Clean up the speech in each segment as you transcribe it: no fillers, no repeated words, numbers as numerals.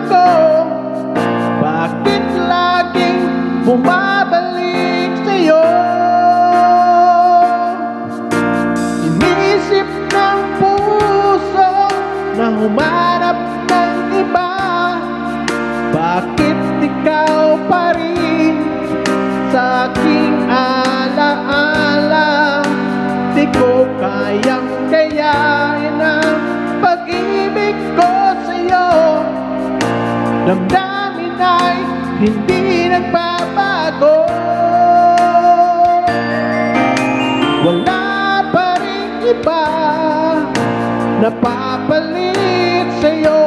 ko, bakit laging bumabalik sa'yo? Inisip ng puso na humanap ng iba, bakit ikaw pa rin sa aking alaala? Di ko kayang kayain ang pag-ibig ko sa'yo. Damdamin ay hindi nagbabago, wala pa rin iba na papalit sa'yo.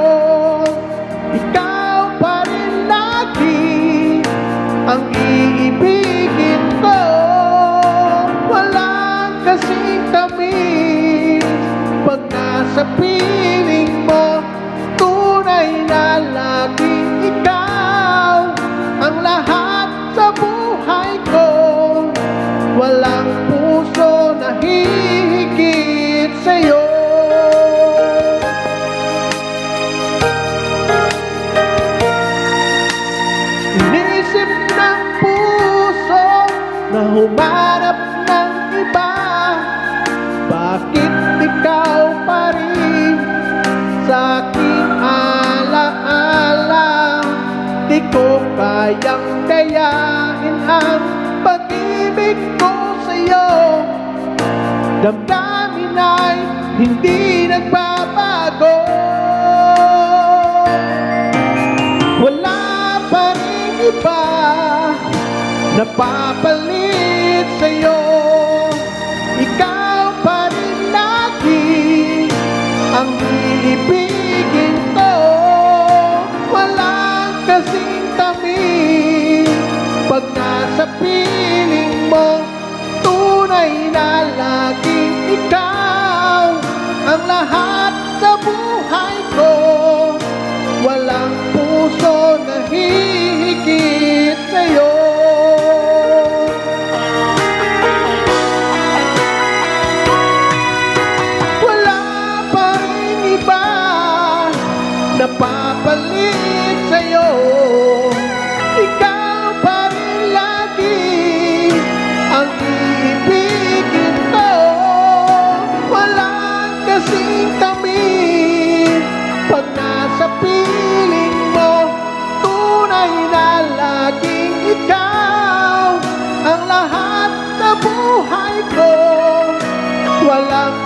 Ikaw pa rin lagi ang iibigin ko. Walang kasing tamis pag nasa piling mo. Tunay na laging ikaw ang lahat sa buhay ko. Walang puso na hihigit sa'yo. Inisip ng puso na humanap ng iba, bakit ikaw pa rin sa aking alaala? Di ko kayang kayain ang pag-ibig ko sa'yo. Damdamin ay hindi nagbabago, wala pa rin iba na papalit sa'yo. Ikaw pa rin lagi ang iibigin ko. Walang kasing tamis pag nasa piling mo. Tunay na laging ikaw ang lahat sa buhay ko. Walang puso na hihigit sa'yo. Wala pa rin iba na papalit sa'yo. Ikaw pa rin lagi ang iibigin ko. Walang kasing tamis pag nasa piling mo. Tunay na laging ikaw ang lahat sa buhay ko. Walang